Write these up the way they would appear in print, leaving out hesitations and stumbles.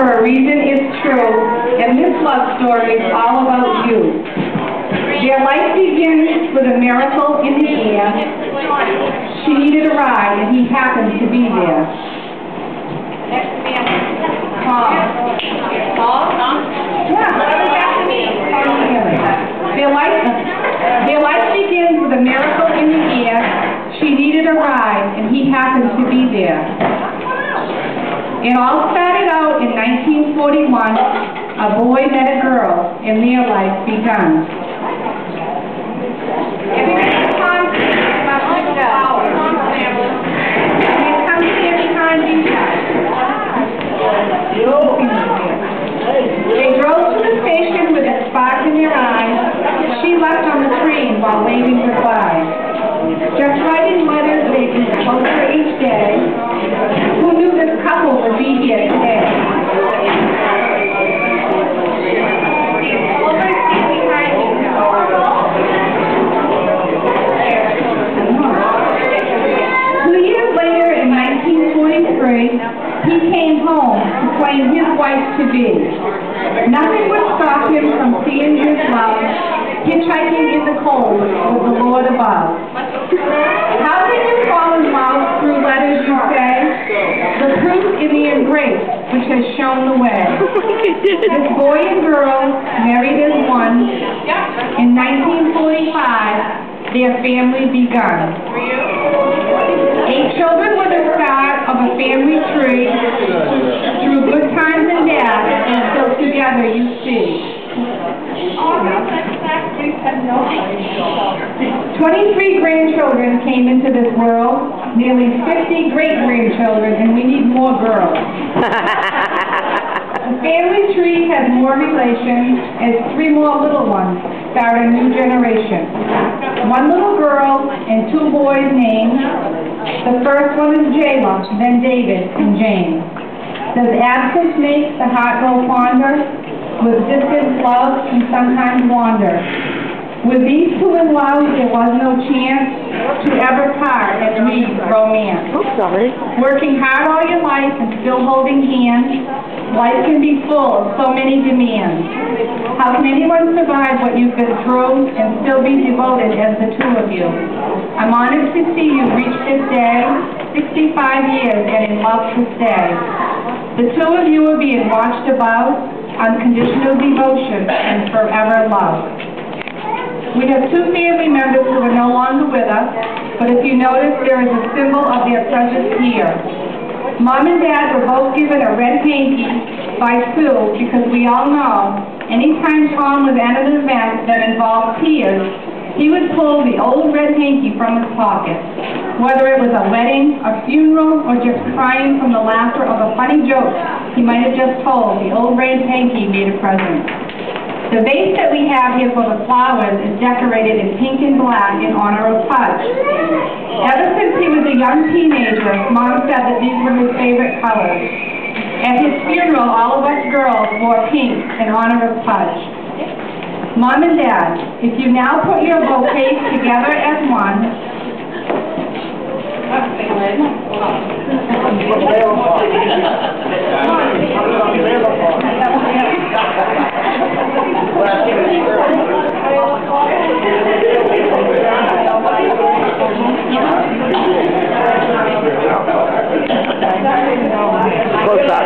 for a reason is true, and this love story is all about you. Their life begins with a miracle in the air. She needed a ride, and he happened to be there. Paul? Yeah. Their life begins with a miracle in the air. She needed a ride, and he happened to be there. It all started out in 1941. A boy met a girl, and their life begun. Everybody come stand behind you guys. They drove to the station with a spark in their eyes. She left on the train while waving goodbye. Just writing letters, they grew closer each day. Who knew this couple would be here today? He came home to claim his wife to be. Nothing would stop him from seeing his love, hitchhiking in the cold with the Lord above. How did you fall in love through letters, you say? The proof in the embrace which has shown the way. This boy and girl, married as one, in 1945, their family begun. 8 children were the start of a family tree, through good times and bad, until together you see. 23 grandchildren came into this world, nearly 50 great-grandchildren, and we need more girls. The family tree has more relations, as 3 more little ones start a new generation. 1 little girl and 2 boys named. The first one is Jayla, then David and James. Does absence make the heart grow fonder? With distance love and sometimes wander. With these 2 in love, there was no chance to ever part and leave romance. Working hard all your life and still holding hands, life can be full of so many demands. How can anyone survive what you've been through and still be devoted as the 2 of you? I'm honored to see you reach this day, 65 years and in love to stay. The 2 of you are being watched above, unconditional devotion and forever love. We have 2 family members who are no longer with us, but if you notice, there is a symbol of their presence here. Mom and Dad were both given a red hanky by Sue because we all know anytime Tom was at an event that involved tears, he would pull the old red hanky from his pocket. Whether it was a wedding, a funeral, or just crying from the laughter of a funny joke he might have just told, the old red hanky made a present. The vase that we have here for the flowers is decorated in pink and black in honor of Pudge. Ever since he was a young teenager, Mom said that these were his favorite colors. At his funeral, all of us girls wore pink in honor of Pudge. Mom and Dad, if you now put your bouquets together as one, close up.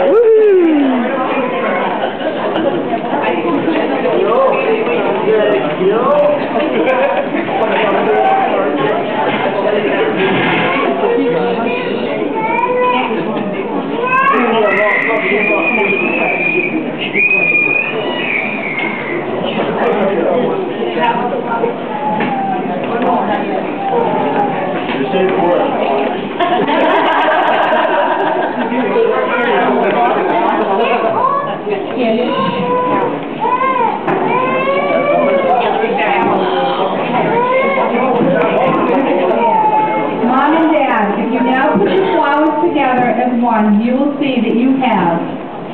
You will see that you have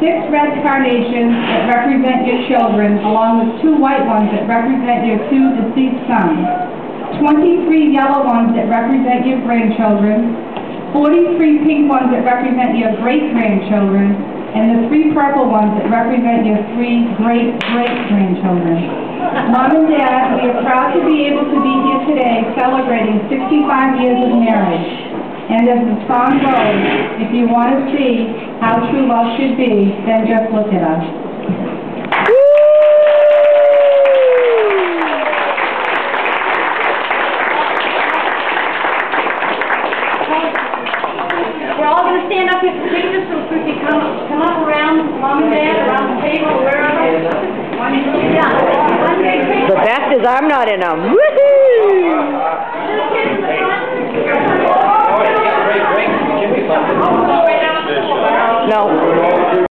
6 red carnations that represent your children, along with 2 white ones that represent your 2 deceased sons, 23 yellow ones that represent your grandchildren, 43 pink ones that represent your great-grandchildren, and the 3 purple ones that represent your 3 great-great-grandchildren. Mom and Dad, we are proud to be able to be here today celebrating 65 years of marriage. And as the song goes, if you want to see how true love should be, then just look at us. We're all going to stand up here for pictures, so if you come up around Mom and Dad, around the table, wherever. Yeah. The best is I'm not in them. Woohoo! No.